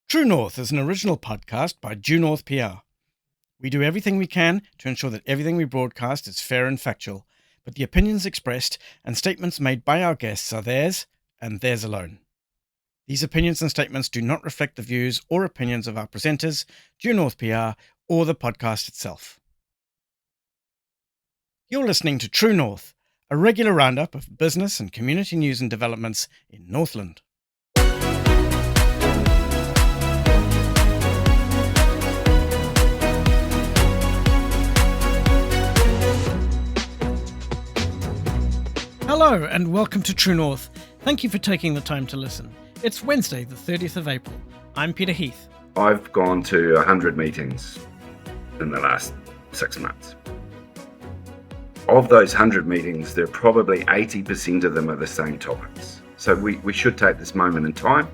True North is an original podcast by Due North PR. We do everything we can to ensure that everything we broadcast is fair and factual, but the opinions expressed and statements made by our guests are theirs and theirs alone. These opinions and statements do not reflect the views or opinions of our presenters, Due North PR, or the podcast itself. You're listening to True North, a regular roundup of business and community news and developments in Northland. Hello and welcome to True North. Thank you for taking the time to listen. It's Wednesday, the 30th of April. I'm Peter Heath. I've gone to 100 meetings in the last 6 months. Of those 100 meetings, there are probably 80% of them are the same topics. So we should take this moment in time,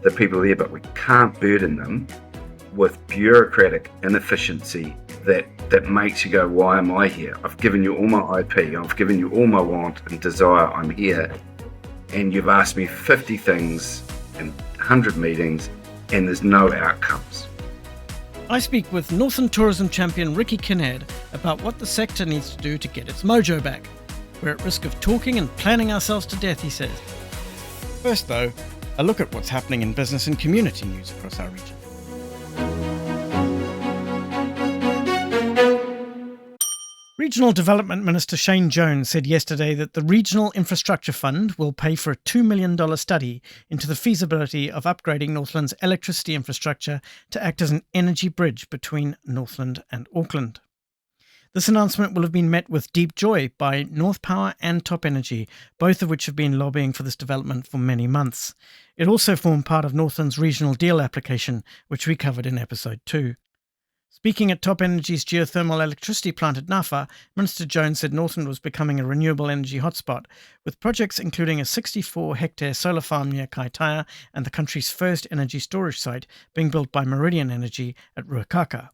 the people are there, but we can't burden them with bureaucratic inefficiency that makes you go, why am I here? I've given you all my IP, I've given you all my want and desire, I'm here. And you've asked me 50 things in 100 meetings and there's no outcomes. I speak with Northland tourism champion Riki Kinnaird about what the sector needs to do to get its mojo back. We're at risk of talking and planning ourselves to death, he says. First though, a look at what's happening in business and community news across our region. Regional Development Minister Shane Jones said yesterday that the Regional Infrastructure Fund will pay for a $2 million study into the feasibility of upgrading Northland's electricity infrastructure to act as an energy bridge between Northland and Auckland. This announcement will have been met with deep joy by North Power and Top Energy, both of which have been lobbying for this development for many months. It also formed part of Northland's regional deal application, which we covered in episode 2. Speaking at Top Energy's geothermal electricity plant at Nafa, Minister Jones said Northland was becoming a renewable energy hotspot, with projects including a 64-hectare solar farm near Kaitaia and the country's first energy storage site being built by Meridian Energy at Ruakaka.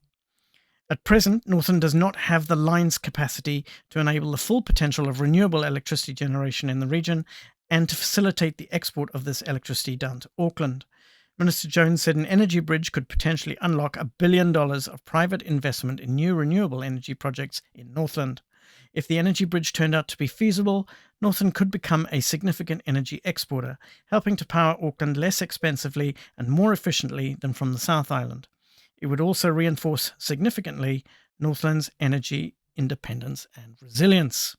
At present, Northland does not have the line's capacity to enable the full potential of renewable electricity generation in the region and to facilitate the export of this electricity down to Auckland. Minister Jones said an energy bridge could potentially unlock $1 billion of private investment in new renewable energy projects in Northland. If the energy bridge turned out to be feasible, Northland could become a significant energy exporter, helping to power Auckland less expensively and more efficiently than from the South Island. It would also reinforce significantly Northland's energy independence and resilience.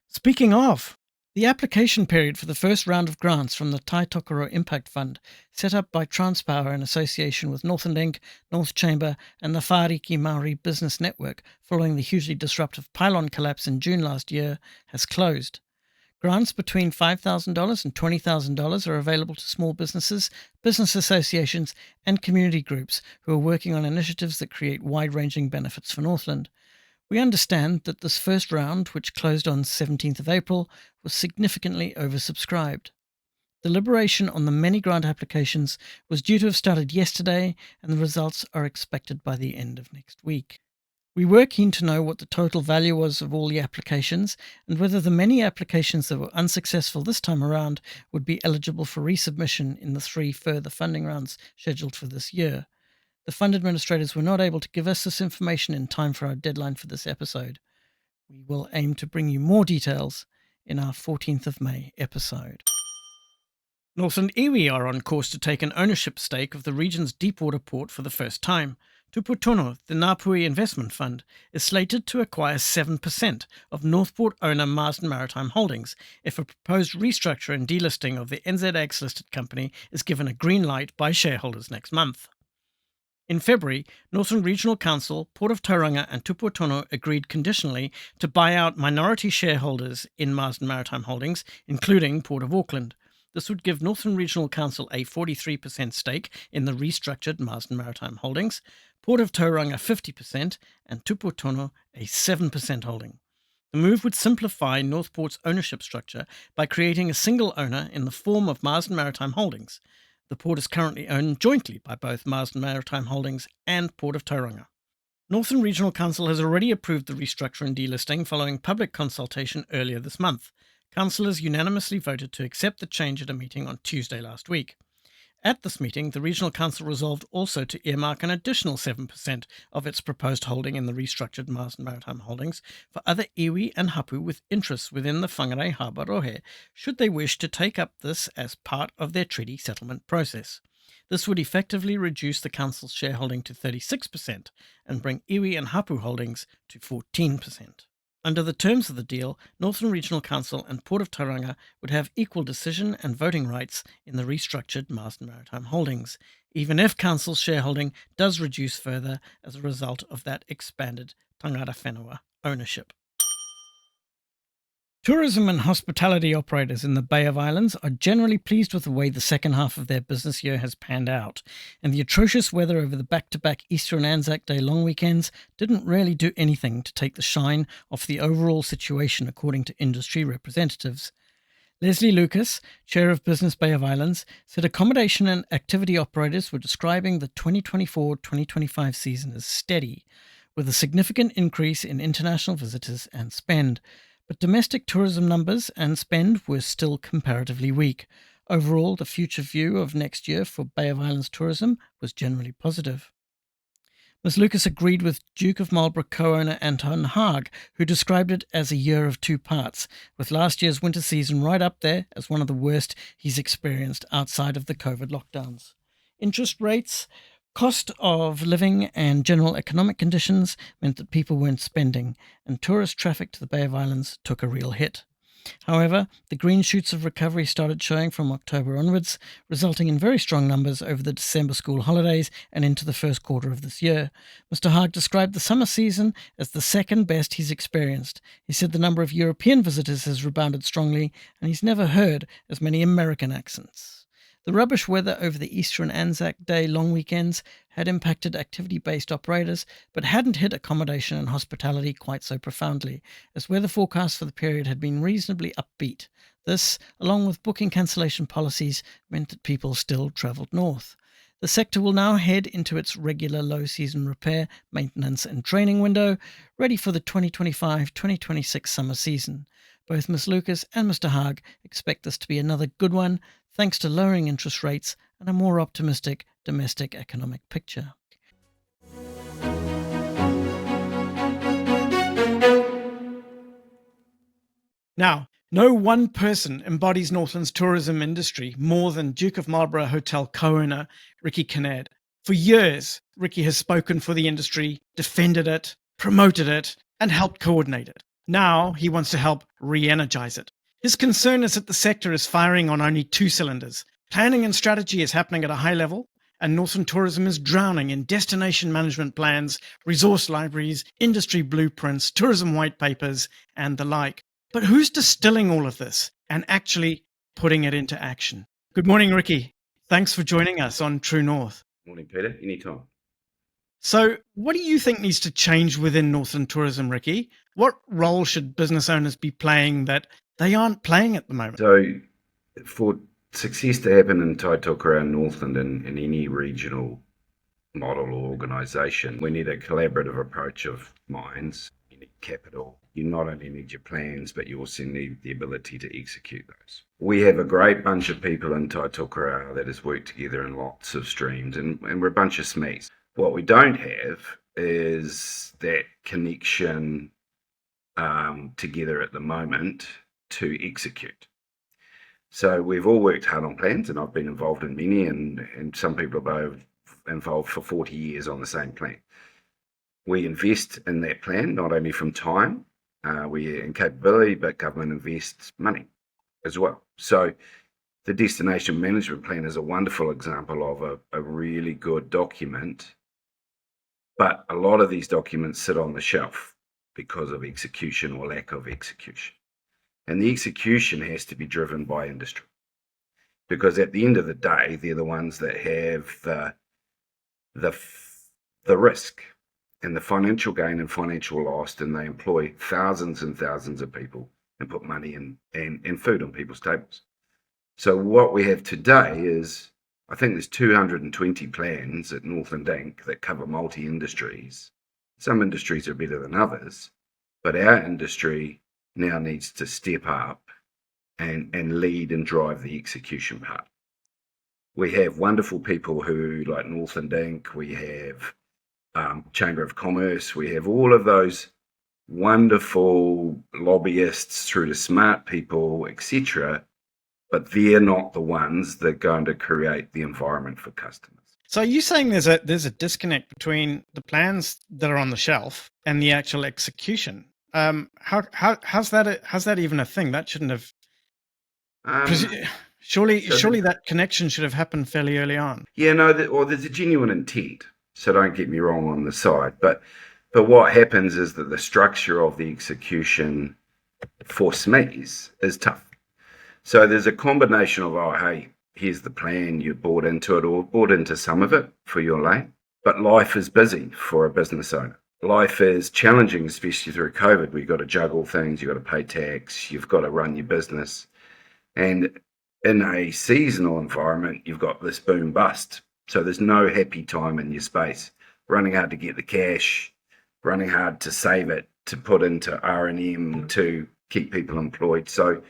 Speaking of, the application period for the first round of grants from the Tai Tokoro Impact Fund, set up by Transpower in association with Northland Inc., North Chamber and the Whāriki Maori Business Network following the hugely disruptive pylon collapse in June last year, has closed. Grants between $5,000 and $20,000 are available to small businesses, business associations and community groups who are working on initiatives that create wide-ranging benefits for Northland. We understand that this first round, which closed on 17th of April, was significantly oversubscribed. Deliberation on the many grant applications was due to have started yesterday, and the results are expected by the end of next week. We were keen to know what the total value was of all the applications, and whether the many applications that were unsuccessful this time around would be eligible for resubmission in the 3 further funding rounds scheduled for this year. The fund administrators were not able to give us this information in time for our deadline for this episode. We will aim to bring you more details in our 14th of May episode. Northland iwi are on course to take an ownership stake of the region's deepwater port for the first time. Tuputono, the Ngāpuhi Investment Fund, is slated to acquire 7% of Northport owner Marsden Maritime Holdings if a proposed restructure and delisting of the NZX-listed company is given a green light by shareholders next month. In February, Northland Regional Council, Port of Tauranga and Tuputono agreed conditionally to buy out minority shareholders in Marsden Maritime Holdings, including Port of Auckland. This would give Northland Regional Council a 43% stake in the restructured Marsden Maritime Holdings, Port of Tauranga 50% and Tuputono a 7% holding. The move would simplify Northport's ownership structure by creating a single owner in the form of Marsden Maritime Holdings. The port is currently owned jointly by both Marsden Maritime Holdings and Port of Tauranga. Northland Regional Council has already approved the restructure and delisting following public consultation earlier this month. Councillors unanimously voted to accept the change at a meeting on Tuesday last week. At this meeting, the Regional Council resolved also to earmark an additional 7% of its proposed holding in the restructured Marsden Maritime Holdings for other iwi and hapu with interests within the Whangarei Harbour Rohe, should they wish to take up this as part of their treaty settlement process. This would effectively reduce the Council's shareholding to 36% and bring iwi and hapu holdings to 14%. Under the terms of the deal, Northland Regional Council and Port of Tauranga would have equal decision and voting rights in the restructured Marsden Maritime Holdings, even if Council's shareholding does reduce further as a result of that expanded tangata whenua ownership. Tourism and hospitality operators in the Bay of Islands are generally pleased with the way the second half of their business year has panned out, and the atrocious weather over the back-to-back Easter and Anzac Day long weekends didn't really do anything to take the shine off the overall situation, according to industry representatives. Leslie Lucas, Chair of Business Bay of Islands, said accommodation and activity operators were describing the 2024-2025 season as steady, with a significant increase in international visitors and spend. But domestic tourism numbers and spend were still comparatively weak. Overall, the future view of next year for Bay of Islands tourism was generally positive. Ms. Lucas agreed with Duke of Marlborough co-owner Anton Haag, who described it as a year of two parts, with last year's winter season right up there as one of the worst he's experienced outside of the COVID lockdowns. Interest rates, cost of living and general economic conditions meant that people weren't spending, and tourist traffic to the Bay of Islands took a real hit. However, the green shoots of recovery started showing from October onwards, resulting in very strong numbers over the December school holidays and into the first quarter of this year. Mr. Haag described the summer season as the second best he's experienced. He said the number of European visitors has rebounded strongly, and he's never heard as many American accents. The rubbish weather over the Easter and Anzac Day long weekends had impacted activity-based operators, but hadn't hit accommodation and hospitality quite so profoundly, as weather forecasts for the period had been reasonably upbeat. This, along with booking cancellation policies, meant that people still travelled north. The sector will now head into its regular low-season repair, maintenance and training window, ready for the 2025-2026 summer season. Both Ms. Lucas and Mr. Haag expect this to be another good one, thanks to lowering interest rates and a more optimistic domestic economic picture. Now, no one person embodies Northland's tourism industry more than Duke of Marlborough Hotel co-owner Riki Kinnaird. For years, Riki has spoken for the industry, defended it, promoted it, and helped coordinate it. Now he wants to help re-energize it. His concern is that the sector is firing on only two cylinders. Planning and strategy is happening at a high level, and Northland tourism is drowning in destination management plans, resource libraries, industry blueprints, tourism white papers, and the like. But who's distilling all of this and actually putting it into action? Good morning, Riki. Thanks for joining us on True North. Morning, Peter. Anytime. So, what do you think needs to change within Northland tourism, Riki? What role should business owners be playing that they aren't playing at the moment? So, for success to happen in Taitoka and Northland and in any regional model or organisation, we need a collaborative approach of minds. You need capital. You not only need your plans, but you also need the ability to execute those. We have a great bunch of people in Taitoka that has worked together in lots of streams, and we're a bunch of SMEs. What we don't have is that connection together at the moment to execute. So we've all worked hard on plans, and I've been involved in many, and some people have involved for 40 years on the same plan. We invest in that plan, not only from time, we in capability, but government invests money as well. So the destination management plan is a wonderful example of a really good document, but a lot of these documents sit on the shelf because of execution or lack of execution. And the execution has to be driven by industry, because at the end of the day, they're the ones that have the risk and the financial gain and financial loss, and they employ thousands and thousands of people and put money and food on people's tables. So what we have today is, I think there's 220 plans at Northland Inc. that cover multi-industries. Some industries are better than others, but our industry now needs to step up and lead and drive the execution part. We have wonderful people who, like Northland Inc., we have Chamber of Commerce, we have all of those wonderful lobbyists through to smart people, etc. But they're not the ones that are going to create the environment for customers. So are you saying there's a disconnect between the plans that are on the shelf and the actual execution? How's that even a thing? That shouldn't have. Surely that connection should have happened fairly early on. Yeah, no, there's a genuine intent. So don't get me wrong on the side, but what happens is that the structure of the execution for SMEs is tough. So there's a combination of, oh, hey, here's the plan, you bought into it or bought into some of it for your lane. But life is busy for a business owner. Life is challenging, especially through COVID. We've got to juggle things, you've got to pay tax, you've got to run your business. And in a seasonal environment, you've got this boom bust. So there's no happy time in your space. Running hard to get the cash, running hard to save it, to put into R&M, to keep people employed. So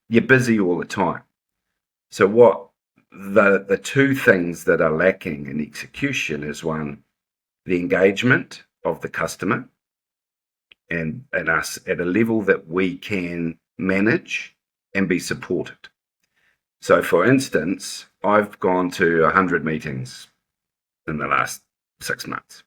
you're busy all the time. So what the two things that are lacking in execution is, one, the engagement of the customer and us at a level that we can manage and be supported. So for instance, I've gone to 100 meetings in the last 6 months.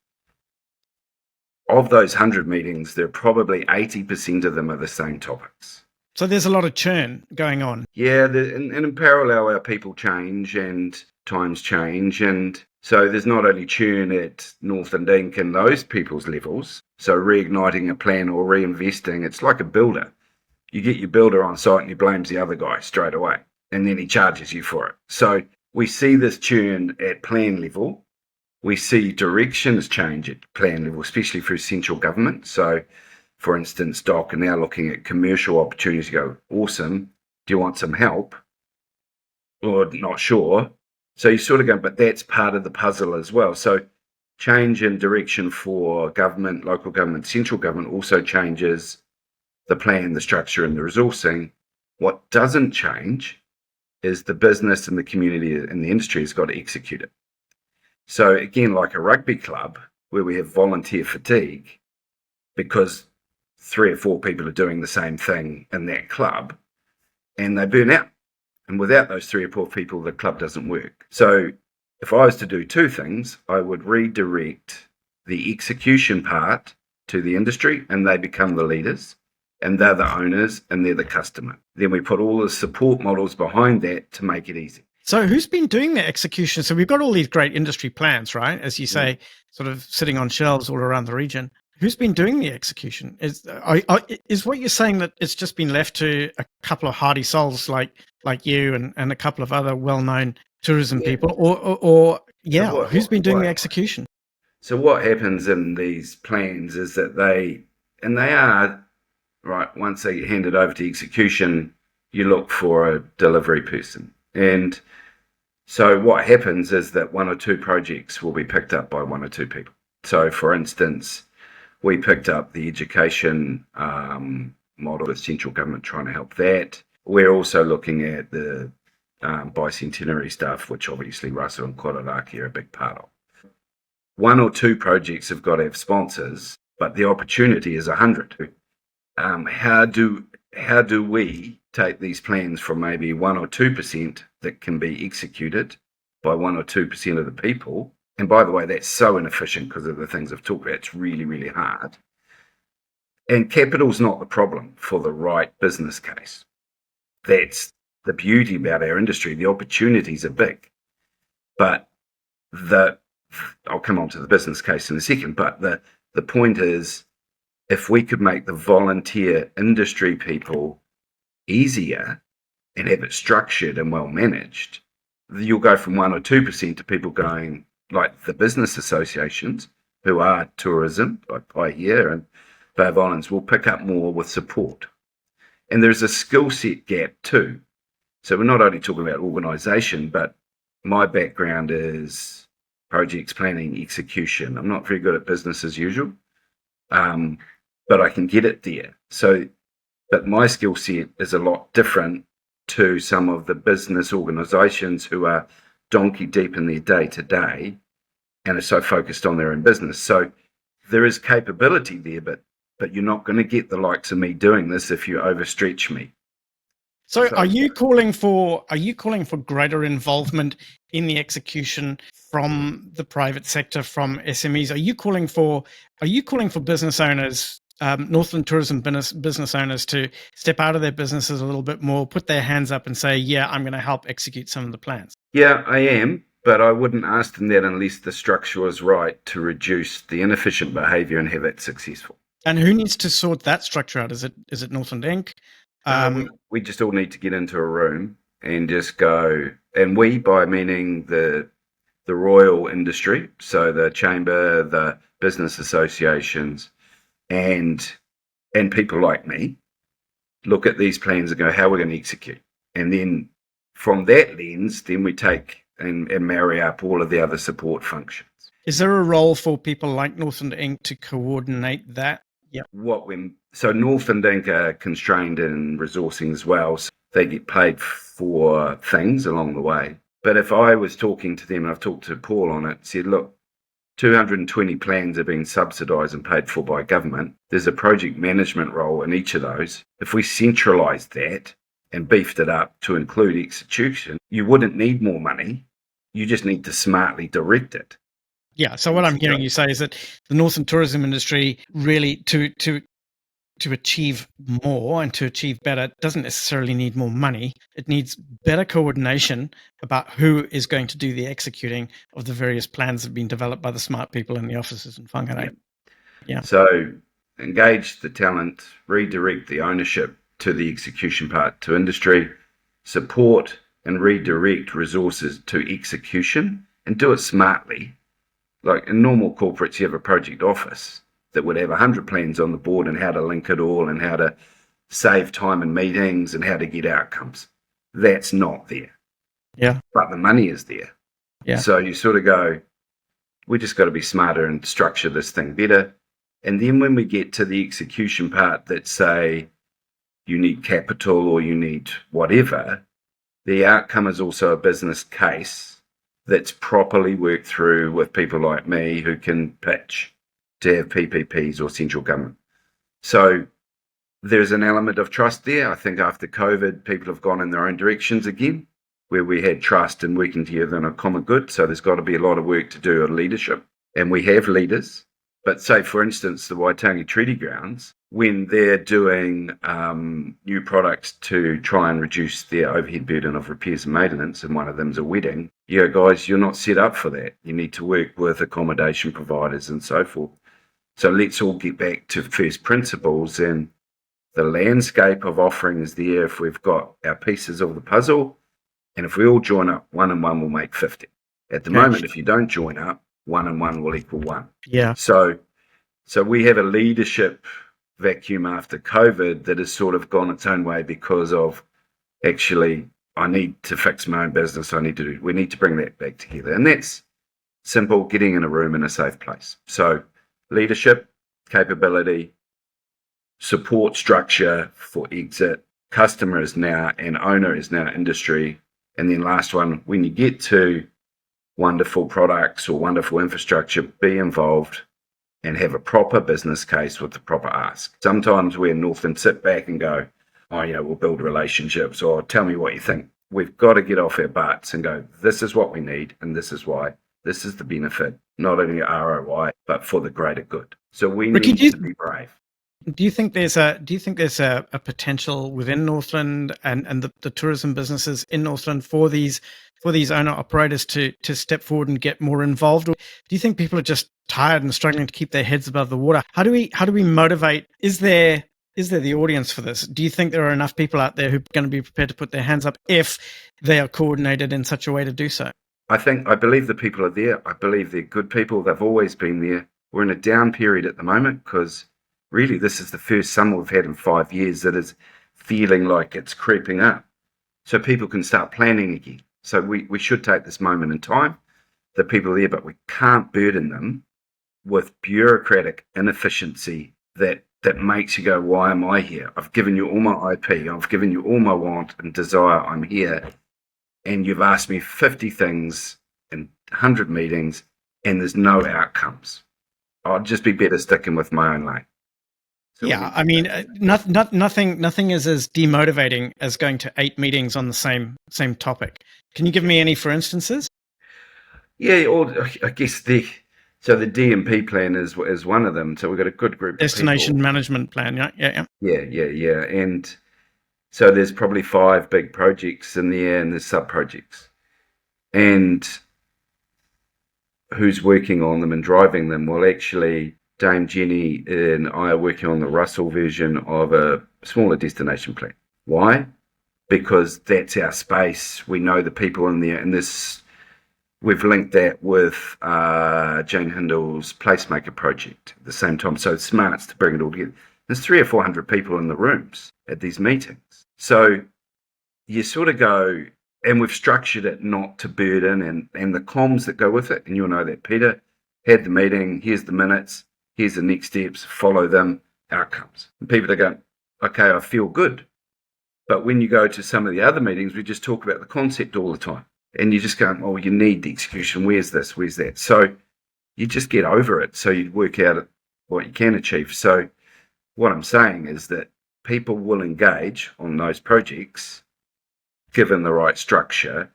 Of those 100 meetings, there are probably 80% of them are the same topics. So there's a lot of churn going on. Yeah, and in parallel, our people change and times change. And so there's not only churn at Northland Inc. and those people's levels. So reigniting a plan or reinvesting, it's like a builder. You get your builder on site and he blames the other guy straight away, and then he charges you for it. So we see this churn at plan level. We see directions change at plan level, especially through central government. So, for instance, DOC are now looking at commercial opportunities. You go, awesome. Do you want some help? Or not sure. So you sort of go, but that's part of the puzzle as well. So change in direction for government, local government, central government also changes the plan, the structure, and the resourcing. What doesn't change is the business and the community and the industry has got to execute it. So again, like a rugby club where we have volunteer fatigue because 3 or 4 people are doing the same thing in that club and they burn out. And without those 3 or 4 people, the club doesn't work. So if I was to do 2 things, I would redirect the execution part to the industry and they become the leaders and they're the owners and they're the customer. Then we put all the support models behind that to make it easy. So who's been doing the execution? So we've got all these great industry plans, right? As you say, sort of sitting on shelves all around the region. Who's been doing the execution? Is what you're saying that it's just been left to a couple of hardy souls like you and a couple of other well-known tourism people? Or who's been doing the execution? So what happens in these plans is that they are, right, once they hand it over to execution, you look for a delivery person. And so what happens is that 1 or 2 projects will be picked up by 1 or 2 people. So for instance, we picked up the education model with central government trying to help that. We're also looking at the bicentenary stuff, which obviously Russell and Kororaki are a big part of. 1 or 2 projects have got to have sponsors, but the opportunity is 100. How do we take these plans from maybe 1 or 2% that can be executed by 1 or 2% of the people? And by the way, that's so inefficient because of the things I've talked about. It's really, really hard. And capital's not the problem for the right business case. That's the beauty about our industry. The opportunities are big. But I'll come on to the business case in a second, but the point is, if we could make the volunteer industry people easier and have it structured and well managed, you'll go from 1 or 2% to people going, like the business associations who are tourism, like Paihia and Bay of Islands, will pick up more with support. And there's a skill set gap too. So we're not only talking about organisation, but my background is projects planning, execution. I'm not very good at business as usual, but I can get it there. So, but my skill set is a lot different to some of the business organisations who are donkey deep in their day to day and are so focused on their own business. So there is capability there, but you're not going to get the likes of me doing this if you overstretch me. So are you calling for greater involvement in the execution from the private sector, from SMEs? Are you calling for business owners, Northland tourism business owners, to step out of their businesses a little bit more, put their hands up and say, yeah, I'm going to help execute some of the plans? Yeah, I am, but I wouldn't ask them that unless the structure was right to reduce the inefficient behaviour and have it successful. And who needs to sort that structure out? Is it Northland Inc.? We just all need to get into a room and just go, and we, by meaning the royal industry, so the chamber, the business associations, and people like me, look at these plans and go, how are we going to execute? And then from that lens, then we take and marry up all of the other support functions. Is there a role for people like Northland Inc. to coordinate that? Yeah. So Northland Inc. are constrained in resourcing as well. So they get paid for things along the way. But if I was talking to them, and I've talked to Paul on it, said, look, 220 plans are being subsidised and paid for by government. There's a project management role in each of those. If we centralised that and beefed it up to include execution, you wouldn't need more money. You just need to smartly direct it. Yeah. So what I'm hearing you say is that the Northern tourism industry really to achieve more and to achieve better doesn't necessarily need more money. It needs better coordination about who is going to do the executing of the various plans that have been developed by the smart people in the offices in Whangarei. Yeah. So engage the talent, redirect the ownership to the execution part to industry, support and redirect resources to execution, and do it smartly. Like in normal corporates, you have a project office that would have 100 plans on the board and how to link it all and how to save time in meetings and how to get outcomes. That's not there. Yeah. But the money is there. Yeah. So you sort of go, we just got to be smarter and structure this thing better. And then when we get to the execution part that say you need capital or you need whatever, the outcome is also a business case that's properly worked through with people like me who can pitch to have PPPs or central government. So there's an element of trust there. I think after COVID, people have gone in their own directions again, where we had trust and working together in a common good. So there's got to be a lot of work to do on leadership. And we have leaders. But say, for instance, the Waitangi Treaty Grounds, when they're doing new products to try and reduce their overhead burden of repairs and maintenance, and one of them's a wedding, you go, guys, you're not set up for that. You need to work with accommodation providers and so forth. So let's all get back to first principles, and the landscape of offerings there, if we've got our pieces of the puzzle, and if we all join up, 1 and 1 will make 50. At the moment, if you don't join up, 1 and 1 will equal 1. Yeah. So we have a leadership vacuum after COVID that has sort of gone its own way because of, actually, I need to fix my own business. We need to bring that back together. And that's simple, getting in a room in a safe place. So leadership, capability, support structure for exit, customer is now and owner is now industry. And then last one, when you get to wonderful products or wonderful infrastructure, be involved and have a proper business case with the proper ask. Sometimes we in Northland sit back and go, we'll build relationships, or tell me what you think. We've got to get off our butts and go, this is what we need and this is why. This is the benefit, not only ROI, but for the greater good. So we Riki, need to be brave. Do you think there's a potential within Northland and the tourism businesses in Northland for these owner operators to step forward and get more involved? Or do you think people are just tired and struggling to keep their heads above the water? How do we motivate? Is there the audience for this? Do you think there are enough people out there who are going to be prepared to put their hands up if they are coordinated in such a way to do so? I believe the people are there. I believe they're good people. They've always been there. We're in a down period at the moment because really this is the first summer we've had in 5 years that is feeling like it's creeping up. So people can start planning again. So we should take this moment in time. The people are there, but we can't burden them with bureaucratic inefficiency that makes you go, why am I here? I've given you all my IP. I've given you all my want and desire. I'm here. and you've asked me 50 things in 100 meetings, and there's no outcomes. I'd just be better sticking with my own lane. So Yeah, I mean, nothing is as demotivating as going to 8 meetings on the same topic. Can you give me any for instances? yeah, or I guess the DMP plan is one of them. So we've got a good group of Destination people. management plan. Yeah. And so there's probably 5 big projects in there, and there's sub projects. And who's working on them and driving them? Well, actually, Dame Jenny and I are working on the Russell version of a smaller destination plan. Why? Because that's our space. We know the people in there, and we've linked that with Jane Hindle's Placemaker project at the same time. So it's smart to bring it all together. There's 300 or 400 people in the rooms at these meetings. So you sort of go, and we've structured it not to burden, and the comms that go with it. And you'll know that Peter had the meeting. Here's the minutes. Here's the next steps. Follow them. Outcomes. And people are going, okay, I feel good. But when you go to some of the other meetings, we just talk about the concept all the time. And you just go, oh, you need the execution. Where's this? Where's that? So you just get over it. So you work out what you can achieve. So what I'm saying is that people will engage on those projects given the right structure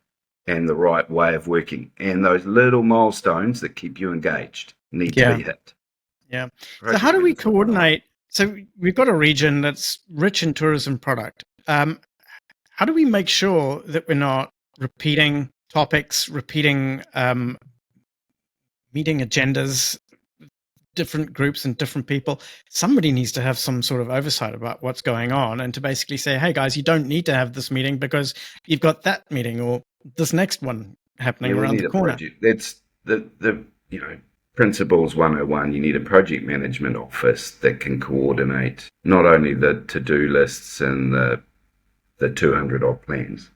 and the right way of working. And those little milestones that keep you engaged need to be hit. Yeah. So how do we coordinate? So we've got a region that's rich in tourism product. How do we make sure that we're not repeating topics, repeating meeting agendas, different groups and different people? Somebody needs to have some sort of oversight about what's going on, and to basically say, hey guys, you don't need to have this meeting because you've got that meeting or this next one happening around the corner. That's the Principles 101. You need a project management office that can coordinate not only the to-do lists and the 200 odd plans,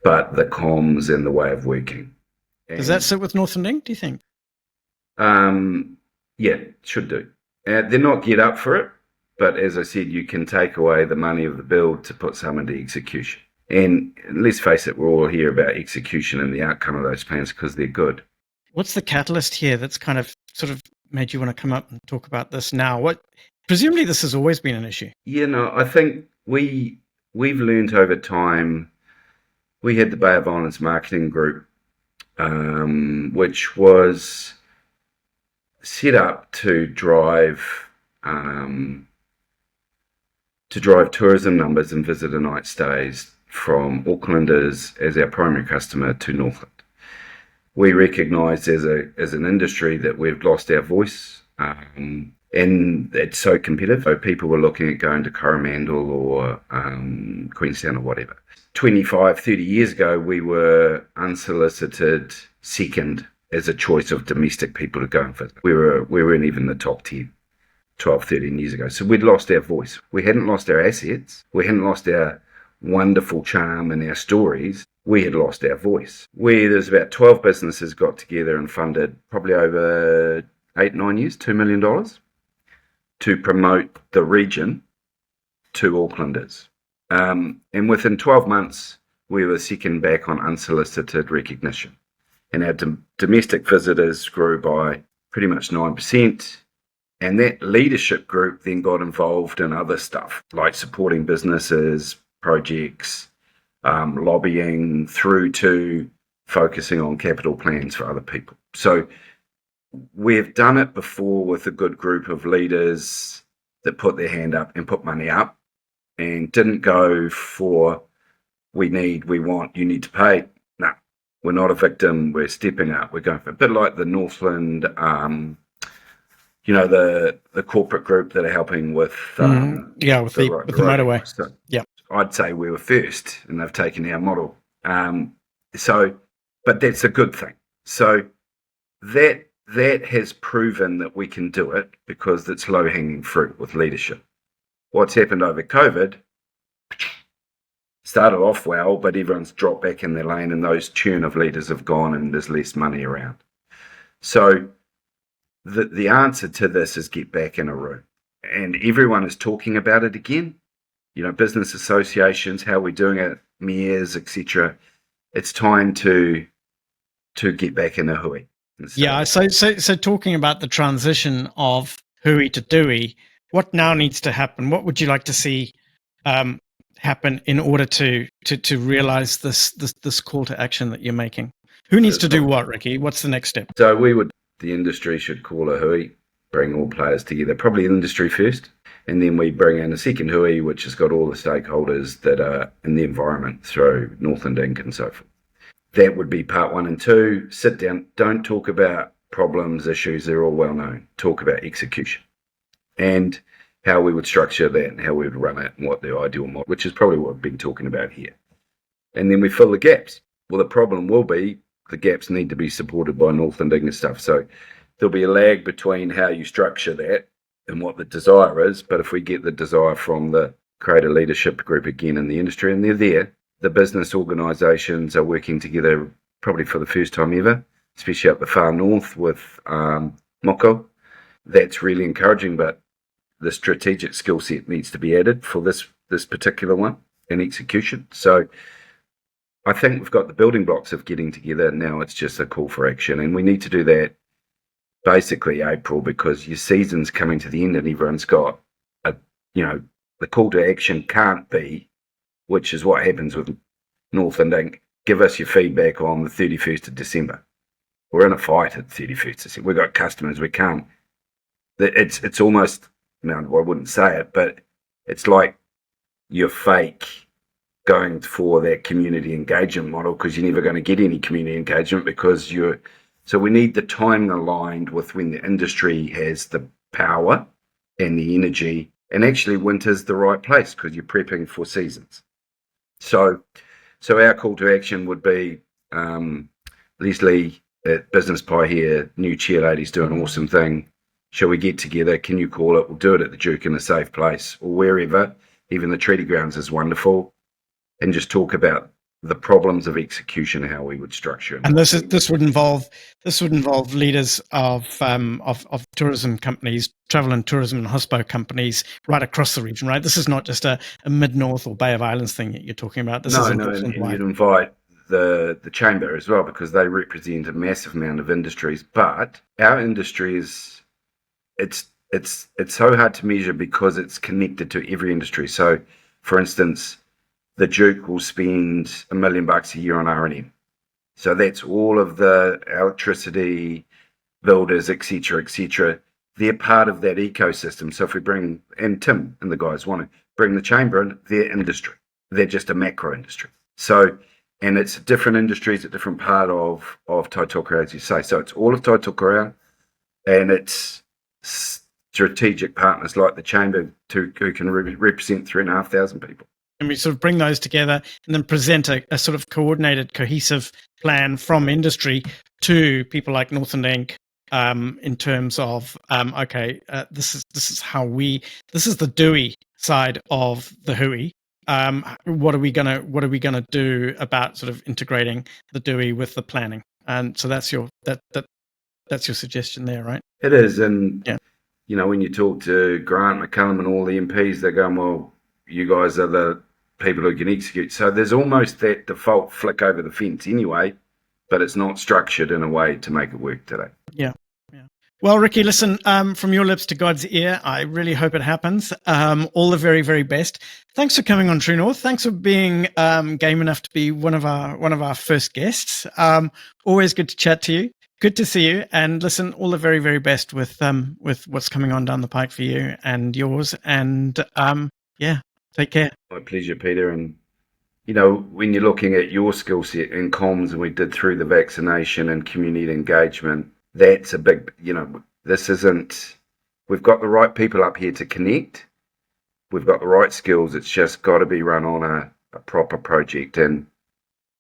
but the comms and the way of working. Does that sit with Northland Inc., do you think? Yeah, should do. They're not geared up for it, but as I said, you can take away the money of the build to put some into execution. And let's face it, we're all here about execution and the outcome of those plans because they're good. What's the catalyst here that's kind of sort of made you want to come up and talk about this now? Presumably this has always been an issue. Yeah, no, I think we've learned over time. We had the Bay of Islands Marketing Group, which was set up to drive tourism numbers and visitor night stays from Aucklanders as our primary customer to Northland. We recognised as an industry that we've lost our voice, and it's so competitive. So people were looking at going to Coromandel or Queenstown or whatever. 25, 30 years ago, we were unsolicited second as a choice of domestic people to go and visit. We weren't even the top 10 12, 13 years ago. So we'd lost our voice. We hadn't lost our assets. We hadn't lost our wonderful charm and our stories. We had lost our voice. There's about 12 businesses got together and funded probably over 8-9 years, $2 million to promote the region to Aucklanders. And within 12 months, we were second back on unsolicited recognition. And our domestic visitors grew by pretty much 9%. And that leadership group then got involved in other stuff, like supporting businesses, projects, lobbying, through to focusing on capital plans for other people. So we've done it before with a good group of leaders that put their hand up and put money up and didn't go for we want, you need to pay. No, we're not a victim. We're stepping up. We're going for a bit like the Northland, the corporate group that are helping with with the motorway. So I'd say we were first, and they've taken our model. But that's a good thing. So that has proven that we can do it because it's low-hanging fruit with leadership. What's happened over COVID started off well, but everyone's dropped back in their lane, and those churn of leaders have gone, and there's less money around. So the answer to this is get back in a room, and everyone is talking about it again. Business associations, how we're doing it, mayors, etc. it's time to get back in a hui. Yeah. So talking about the transition of hui to dewey, what now needs to happen? What would you like to see happen in order to realize this call to action that you're making? Who needs to do what, Riki? What's the next step? So the industry should call a hui, bring all players together, probably industry first, and then we bring in a second hui, which has got all the stakeholders that are in the environment through Northland Inc. and so forth. That would be part 1 and 2. Sit down, don't talk about problems, issues, they're all well known. Talk about execution and how we would structure that and how we would run it and what the ideal model, which is probably what we've been talking about here. And then we fill the gaps. Well, the problem will be the gaps need to be supported by Northland Inc. and stuff. So there'll be a lag between how you structure that and what the desire is. But if we get the desire from the creator leadership group again in the industry, and they're there, the business organisations are working together probably for the first time ever, especially up the far north with mojo. That's really encouraging, but the strategic skill set needs to be added for this particular one in execution. So I think we've got the building blocks of getting together. Now it's just a call for action, and we need to do that basically April, because your season's coming to the end and everyone's got the call to action can't be, which is what happens with Northland Inc. Give us your feedback on the 31st of December. We're in a fight at 31st of December. We've got customers. We can't. It's almost, I wouldn't say it, but it's like you're fake going for that community engagement model, because you're never going to get any community engagement because so we need the timing aligned with when the industry has the power and the energy, and actually winter's the right place because you're prepping for seasons. So our call to action would be, Leslie at Business Pie here, new chair lady's doing an awesome thing. Shall we get together? Can you call it? We'll do it at the Duke in a safe place or wherever. Even the treaty grounds is wonderful. And just talk about the problems of execution, how we would structure it. And this would involve leaders of tourism companies, travel and tourism and hospo companies right across the region, right? This is not just a mid-north or Bay of Islands thing that you're talking about. This is and you'd invite the chamber as well, because they represent a massive amount of industries. But our industry is it's so hard to measure because it's connected to every industry. So, for instance, the Duke will spend $1 million a year on R&M. So that's all of the electricity builders, etc. They're part of that ecosystem. So if we bring, and Tim and the guys want to bring the chamber in, their industry. They're just a macro industry. So, and it's different industries, a different part of Taitokerau, as you say. So it's all of Taitokerau, and it's strategic partners like the chamber who can represent 3,500 people. And we sort of bring those together and then present a sort of coordinated, cohesive plan from industry to people like Northland Inc. In terms of this is the DEWI side of the hui. What are we gonna do about sort of integrating the DEWI with the planning? And so that's your suggestion there, right? It is, and when you talk to Grant McCallum and all the MPs, they're going, well, you guys are the people who can execute. So there's almost that default flick over the fence anyway, but it's not structured in a way to make it work today. Yeah. Well, Riki, listen, from your lips to God's ear, I really hope it happens. All the very, very best. Thanks for coming on True North. Thanks for being game enough to be one of our first guests. Always good to chat to you. Good to see you. And listen, all the very, very best with what's coming on down the pike for you and yours. And take care. My pleasure, Peter. And when you're looking at your skill set in comms, and we did through the vaccination and community engagement, that's a big, we've got the right people up here to connect. We've got the right skills. It's just got to be run on a proper project. And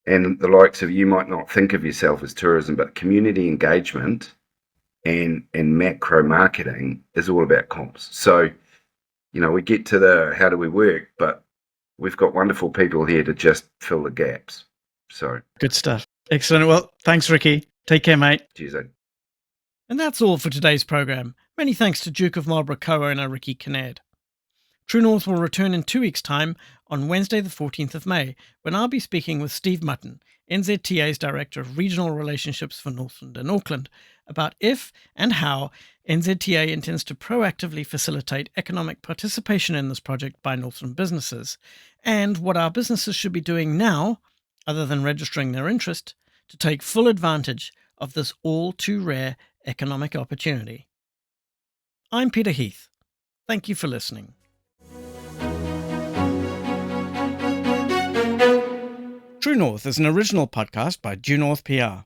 the likes of you might not think of yourself as tourism, but community engagement and macro marketing is all about comms. So, we get to the how do we work, but we've got wonderful people here to just fill the gaps. So good stuff. Excellent. Well, thanks, Riki. Take care, mate. Cheers. And that's all for today's program. Many thanks to Duke of Marlborough co-owner Riki Kinnaird. True North will return in 2 weeks' time on Wednesday the 14th of May, when I'll be speaking with Steve Mutton, NZTA's Director of Regional Relationships for Northland and Auckland, about if and how NZTA intends to proactively facilitate economic participation in this project by Northland businesses, and what our businesses should be doing now, other than registering their interest, to take full advantage of this all too rare economic opportunity. I'm Peter Heath. Thank you for listening. True North is an original podcast by Due North PR.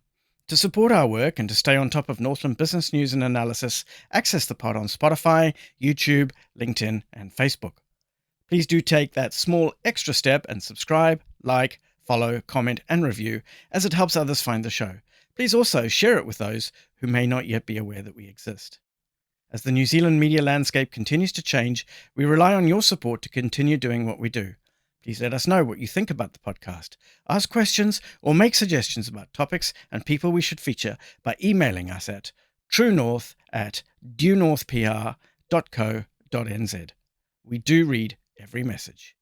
To support our work and to stay on top of Northland business news and analysis, access the pod on Spotify, YouTube, LinkedIn, and Facebook. Please do take that small extra step and subscribe, like, follow, comment, and review, as it helps others find the show. Please also share it with those who may not yet be aware that we exist. As the New Zealand media landscape continues to change, we rely on your support to continue doing what we do. Please let us know what you think about the podcast. Ask questions or make suggestions about topics and people we should feature by emailing us at truenorth@duenorthpr.co.nz. We do read every message.